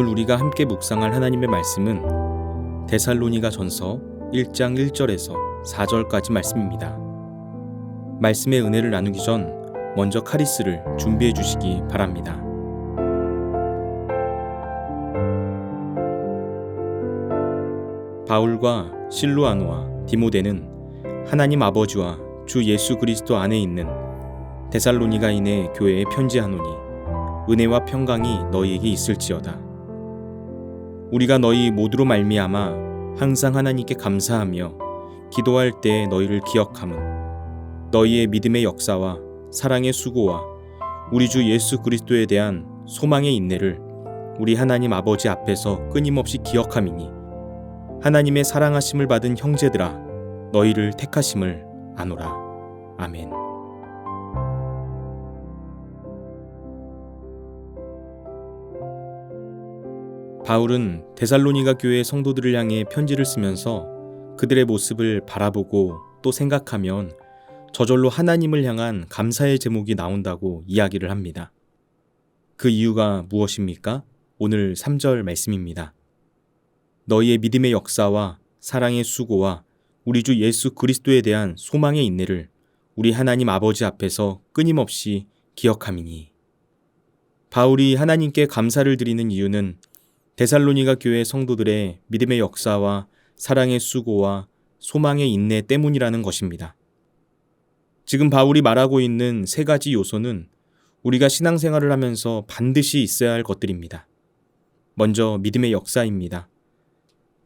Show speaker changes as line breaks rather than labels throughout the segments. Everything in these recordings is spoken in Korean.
오늘 우리가 함께 묵상할 하나님의 말씀은 데살로니가전서 1장 1절에서 4절까지 말씀입니다. 말씀의 은혜를 나누기 전 먼저 카리스를 준비해 주시기 바랍니다. 바울과 실루아노와 디모데는 하나님 아버지와 주 예수 그리스도 안에 있는 데살로니가인의 교회에 편지하노니 은혜와 평강이 너희에게 있을지어다. 우리가 너희 모두로 말미암아 항상 하나님께 감사하며 기도할 때 너희를 기억함은 너희의 믿음의 역사와 사랑의 수고와 우리 주 예수 그리스도에 대한 소망의 인내를 우리 하나님 아버지 앞에서 끊임없이 기억함이니 하나님의 사랑하심을 받은 형제들아 너희를 택하심을 아노라. 아멘. 바울은 데살로니가 교회 성도들을 향해 편지를 쓰면서 그들의 모습을 바라보고 또 생각하면 저절로 하나님을 향한 감사의 제목이 나온다고 이야기를 합니다. 그 이유가 무엇입니까? 오늘 3절 말씀입니다. 너희의 믿음의 역사와 사랑의 수고와 우리 주 예수 그리스도에 대한 소망의 인내를 우리 하나님 아버지 앞에서 끊임없이 기억함이니. 바울이 하나님께 감사를 드리는 이유는 데살로니가 교회 성도들의 믿음의 역사와 사랑의 수고와 소망의 인내 때문이라는 것입니다. 지금 바울이 말하고 있는 세 가지 요소는 우리가 신앙생활을 하면서 반드시 있어야 할 것들입니다. 먼저 믿음의 역사입니다.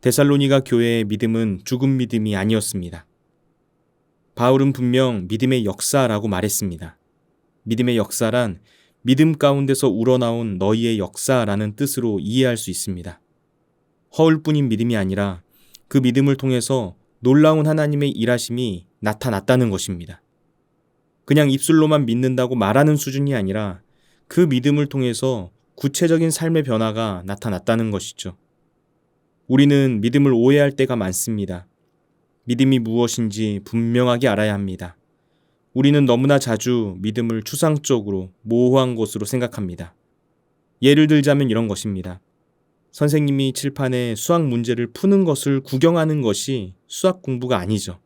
데살로니가 교회의 믿음은 죽은 믿음이 아니었습니다. 바울은 분명 믿음의 역사라고 말했습니다. 믿음의 역사란 믿음 가운데서 우러나온 너희의 역사라는 뜻으로 이해할 수 있습니다. 허울뿐인 믿음이 아니라 그 믿음을 통해서 놀라운 하나님의 일하심이 나타났다는 것입니다. 그냥 입술로만 믿는다고 말하는 수준이 아니라 그 믿음을 통해서 구체적인 삶의 변화가 나타났다는 것이죠. 우리는 믿음을 오해할 때가 많습니다. 믿음이 무엇인지 분명하게 알아야 합니다. 우리는 너무나 자주 믿음을 추상적으로 모호한 것으로 생각합니다. 예를 들자면 이런 것입니다. 선생님이 칠판에 수학 문제를 푸는 것을 구경하는 것이 수학 공부가 아니죠.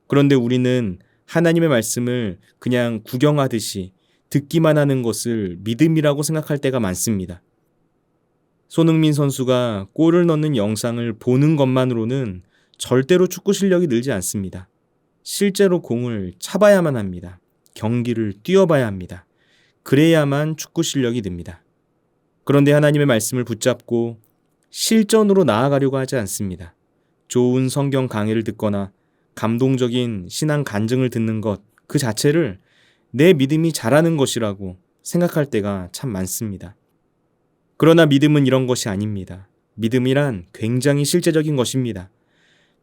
그런데 우리는 하나님의 말씀을 그냥 구경하듯이 듣기만 하는 것을 믿음이라고 생각할 때가 많습니다. 손흥민 선수가 골을 넣는 영상을 보는 것만으로는 절대로 축구 실력이 늘지 않습니다. 실제로 공을 차봐야만 합니다. 경기를 뛰어봐야 합니다. 그래야만 축구 실력이 늡니다. 그런데 하나님의 말씀을 붙잡고 실전으로 나아가려고 하지 않습니다. 좋은 성경 강의를 듣거나 감동적인 신앙 간증을 듣는 것 그 자체를 내 믿음이 자라는 것이라고 생각할 때가 참 많습니다. 그러나 믿음은 이런 것이 아닙니다. 믿음이란 굉장히 실제적인 것입니다.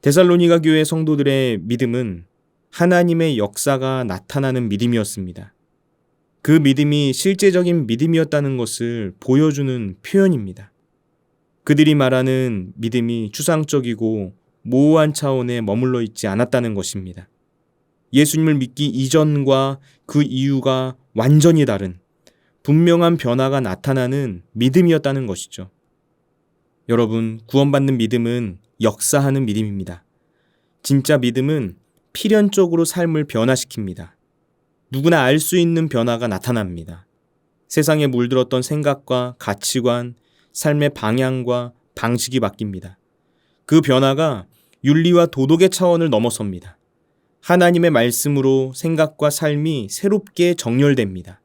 데살로니가 교회 성도들의 믿음은 하나님의 역사가 나타나는 믿음이었습니다. 그 믿음이 실제적인 믿음이었다는 것을 보여주는 표현입니다. 그들이 말하는 믿음이 추상적이고 모호한 차원에 머물러 있지 않았다는 것입니다. 예수님을 믿기 이전과 그 이후가 완전히 다른 분명한 변화가 나타나는 믿음이었다는 것이죠. 여러분, 구원받는 믿음은 역사하는 믿음입니다. 진짜 믿음은 필연적으로 삶을 변화시킵니다. 누구나 알 수 있는 변화가 나타납니다. 세상에 물들었던 생각과 가치관, 삶의 방향과 방식이 바뀝니다. 그 변화가 윤리와 도덕의 차원을 넘어섭니다. 하나님의 말씀으로 생각과 삶이 새롭게 정렬됩니다.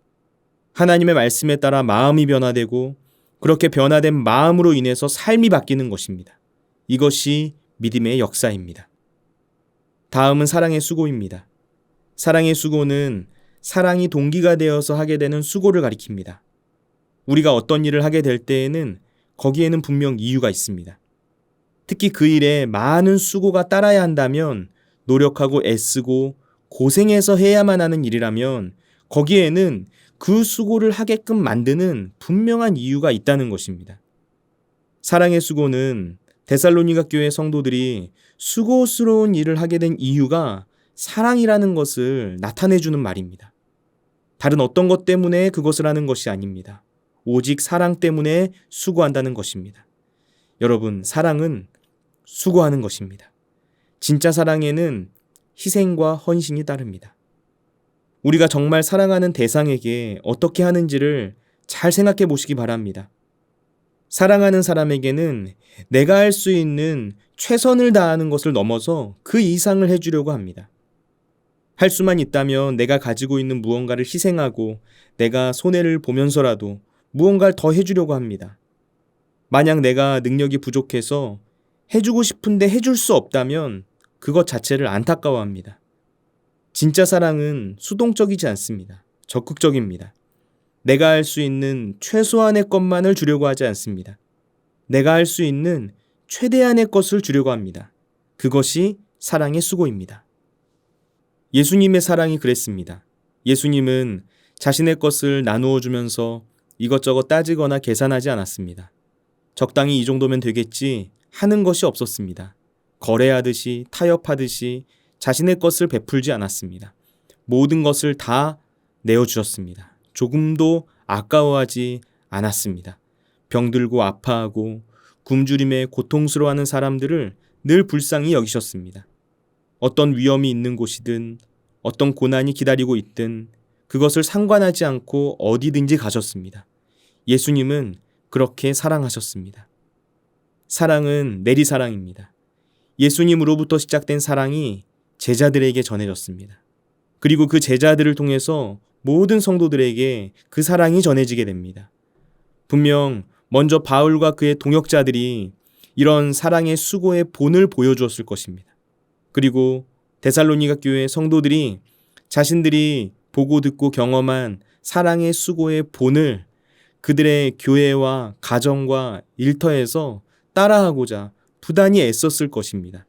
하나님의 말씀에 따라 마음이 변화되고 그렇게 변화된 마음으로 인해서 삶이 바뀌는 것입니다. 이것이 믿음의 역사입니다. 다음은 사랑의 수고입니다. 사랑의 수고는 사랑이 동기가 되어서 하게 되는 수고를 가리킵니다. 우리가 어떤 일을 하게 될 때에는 거기에는 분명 이유가 있습니다. 특히 그 일에 많은 수고가 따라야 한다면 노력하고 애쓰고 고생해서 해야만 하는 일이라면 거기에는 그 수고를 하게끔 만드는 분명한 이유가 있다는 것입니다. 사랑의 수고는 데살로니가 교회 성도들이 수고스러운 일을 하게 된 이유가 사랑이라는 것을 나타내주는 말입니다. 다른 어떤 것 때문에 그것을 하는 것이 아닙니다. 오직 사랑 때문에 수고한다는 것입니다. 여러분, 사랑은 수고하는 것입니다. 진짜 사랑에는 희생과 헌신이 따릅니다. 우리가 정말 사랑하는 대상에게 어떻게 하는지를 잘 생각해 보시기 바랍니다. 사랑하는 사람에게는 내가 할 수 있는 최선을 다하는 것을 넘어서 그 이상을 해주려고 합니다. 할 수만 있다면 내가 가지고 있는 무언가를 희생하고 내가 손해를 보면서라도 무언가를 더 해주려고 합니다. 만약 내가 능력이 부족해서 해주고 싶은데 해줄 수 없다면 그것 자체를 안타까워합니다. 진짜 사랑은 수동적이지 않습니다. 적극적입니다. 내가 할 수 있는 최소한의 것만을 주려고 하지 않습니다. 내가 할 수 있는 최대한의 것을 주려고 합니다. 그것이 사랑의 수고입니다. 예수님의 사랑이 그랬습니다. 예수님은 자신의 것을 나누어 주면서 이것저것 따지거나 계산하지 않았습니다. 적당히 이 정도면 되겠지 하는 것이 없었습니다. 거래하듯이 타협하듯이 자신의 것을 베풀지 않았습니다. 모든 것을 다 내어주셨습니다. 조금도 아까워하지 않았습니다. 병들고 아파하고 굶주림에 고통스러워하는 사람들을 늘 불쌍히 여기셨습니다. 어떤 위험이 있는 곳이든 어떤 고난이 기다리고 있든 그것을 상관하지 않고 어디든지 가셨습니다. 예수님은 그렇게 사랑하셨습니다. 사랑은 내리사랑입니다. 예수님으로부터 시작된 사랑이 제자들에게 전해졌습니다. 그리고 그 제자들을 통해서 모든 성도들에게 그 사랑이 전해지게 됩니다. 분명 먼저 바울과 그의 동역자들이 이런 사랑의 수고의 본을 보여주었을 것입니다. 그리고 데살로니가 교회 성도들이 자신들이 보고 듣고 경험한 사랑의 수고의 본을 그들의 교회와 가정과 일터에서 따라하고자 부단히 애썼을 것입니다.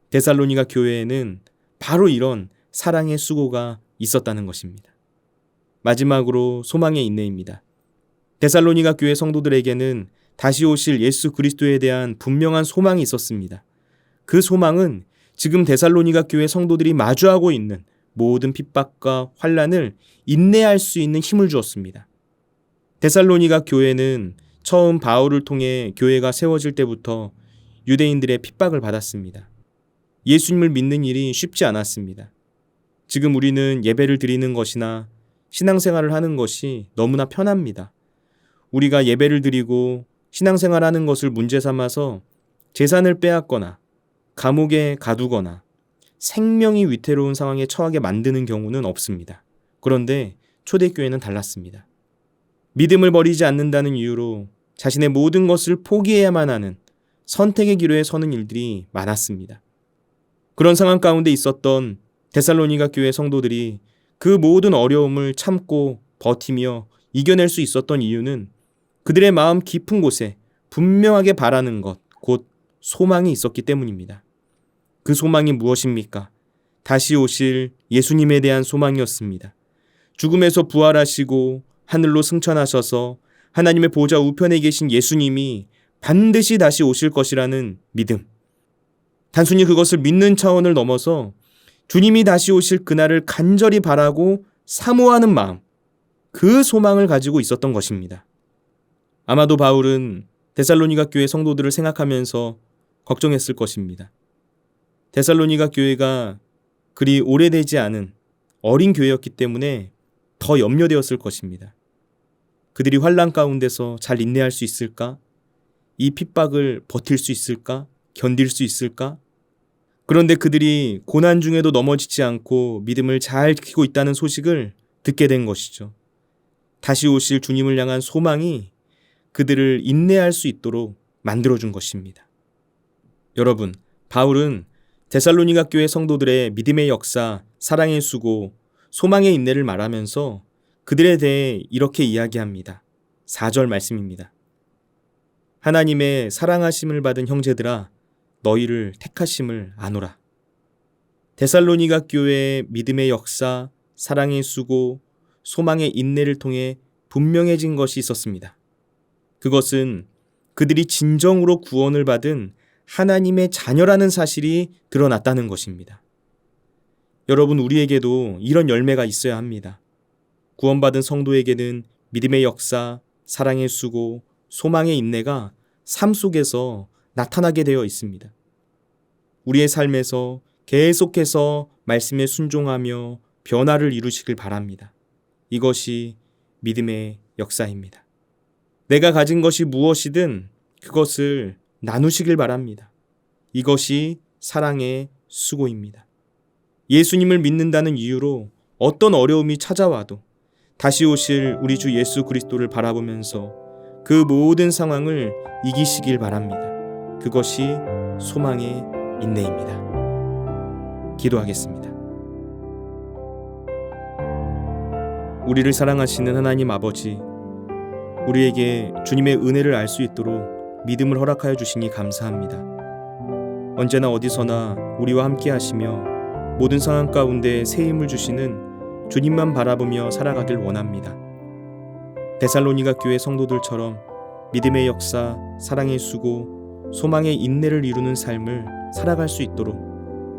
데살로니가 교회에는 바로 이런 사랑의 수고가 있었다는 것입니다. 마지막으로 소망의 인내입니다. 데살로니가 교회 성도들에게는 다시 오실 예수 그리스도에 대한 분명한 소망이 있었습니다. 그 소망은 지금 데살로니가 교회 성도들이 마주하고 있는 모든 핍박과 환난을 인내할 수 있는 힘을 주었습니다. 데살로니가 교회는 처음 바울을 통해 교회가 세워질 때부터 유대인들의 핍박을 받았습니다. 예수님을 믿는 일이 쉽지 않았습니다. 지금 우리는 예배를 드리는 것이나 신앙생활을 하는 것이 너무나 편합니다. 우리가 예배를 드리고 신앙생활하는 것을 문제 삼아서 재산을 빼앗거나 감옥에 가두거나 생명이 위태로운 상황에 처하게 만드는 경우는 없습니다. 그런데 초대교회는 달랐습니다. 믿음을 버리지 않는다는 이유로 자신의 모든 것을 포기해야만 하는 선택의 기로에 서는 일들이 많았습니다. 그런 상황 가운데 있었던 데살로니가 교회 성도들이 그 모든 어려움을 참고 버티며 이겨낼 수 있었던 이유는 그들의 마음 깊은 곳에 분명하게 바라는 것, 곧 소망이 있었기 때문입니다. 그 소망이 무엇입니까? 다시 오실 예수님에 대한 소망이었습니다. 죽음에서 부활하시고 하늘로 승천하셔서 하나님의 보좌 우편에 계신 예수님이 반드시 다시 오실 것이라는 믿음. 단순히 그것을 믿는 차원을 넘어서 주님이 다시 오실 그날을 간절히 바라고 사모하는 마음, 그 소망을 가지고 있었던 것입니다. 아마도 바울은 데살로니가 교회 성도들을 생각하면서 걱정했을 것입니다. 데살로니가 교회가 그리 오래되지 않은 어린 교회였기 때문에 더 염려되었을 것입니다. 그들이 환난 가운데서 잘 인내할 수 있을까? 이 핍박을 버틸 수 있을까? 견딜 수 있을까? 그런데 그들이 고난 중에도 넘어지지 않고 믿음을 잘 지키고 있다는 소식을 듣게 된 것이죠. 다시 오실 주님을 향한 소망이 그들을 인내할 수 있도록 만들어준 것입니다. 여러분, 바울은 데살로니가 교회 성도들의 믿음의 역사, 사랑의 수고, 소망의 인내를 말하면서 그들에 대해 이렇게 이야기합니다. 4절 말씀입니다. 하나님의 사랑하심을 받은 형제들아, 너희를 택하심을 아노라. 데살로니가 교회의 믿음의 역사, 사랑의 수고, 소망의 인내를 통해 분명해진 것이 있었습니다. 그것은 그들이 진정으로 구원을 받은 하나님의 자녀라는 사실이 드러났다는 것입니다. 여러분, 우리에게도 이런 열매가 있어야 합니다. 구원받은 성도에게는 믿음의 역사, 사랑의 수고, 소망의 인내가 삶 속에서 나타나게 되어 있습니다. 우리의 삶에서 계속해서 말씀에 순종하며 변화를 이루시길 바랍니다. 이것이 믿음의 역사입니다. 내가 가진 것이 무엇이든 그것을 나누시길 바랍니다. 이것이 사랑의 수고입니다. 예수님을 믿는다는 이유로 어떤 어려움이 찾아와도 다시 오실 우리 주 예수 그리스도를 바라보면서 그 모든 상황을 이기시길 바랍니다. 그것이 소망의 인내입니다. 기도하겠습니다. 우리를 사랑하시는 하나님 아버지, 우리에게 주님의 은혜를 알 수 있도록 믿음을 허락하여 주시니 감사합니다. 언제나 어디서나 우리와 함께 하시며 모든 상황 가운데 새 힘을 주시는 주님만 바라보며 살아가길 원합니다. 데살로니가 교회 성도들처럼 믿음의 역사, 사랑의 수고, 소망의 인내를 이루는 삶을 살아갈 수 있도록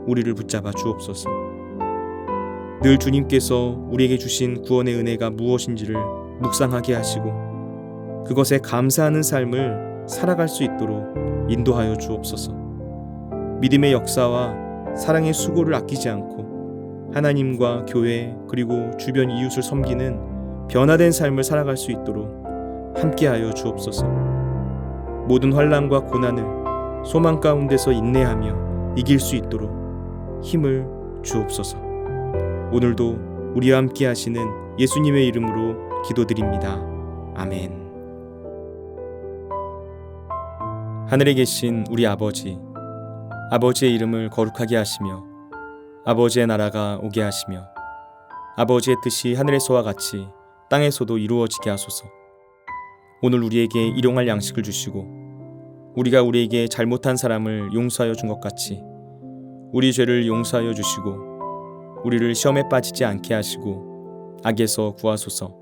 우리를 붙잡아 주옵소서. 늘 주님께서 우리에게 주신 구원의 은혜가 무엇인지를 묵상하게 하시고 그것에 감사하는 삶을 살아갈 수 있도록 인도하여 주옵소서. 믿음의 역사와 사랑의 수고를 아끼지 않고 하나님과 교회 그리고 주변 이웃을 섬기는 변화된 삶을 살아갈 수 있도록 함께하여 주옵소서. 모든 환난과 고난을 소망 가운데서 인내하며 이길 수 있도록 힘을 주옵소서. 오늘도 우리와 함께 하시는 예수님의 이름으로 기도드립니다. 아멘. 하늘에 계신 우리 아버지, 아버지의 이름을 거룩하게 하시며 아버지의 나라가 오게 하시며 아버지의 뜻이 하늘에서와 같이 땅에서도 이루어지게 하소서. 오늘 우리에게 일용할 양식을 주시고 우리가 우리에게 잘못한 사람을 용서하여 준 것 같이 우리 죄를 용서하여 주시고 우리를 시험에 빠지지 않게 하시고 악에서 구하소서.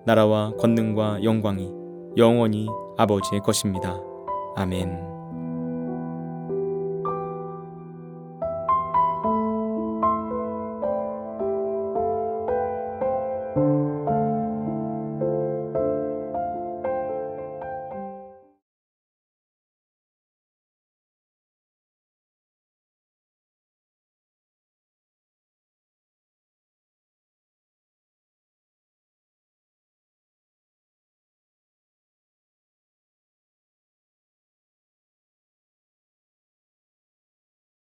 나라와 권능과 영광이 영원히 아버지의 것입니다. 아멘.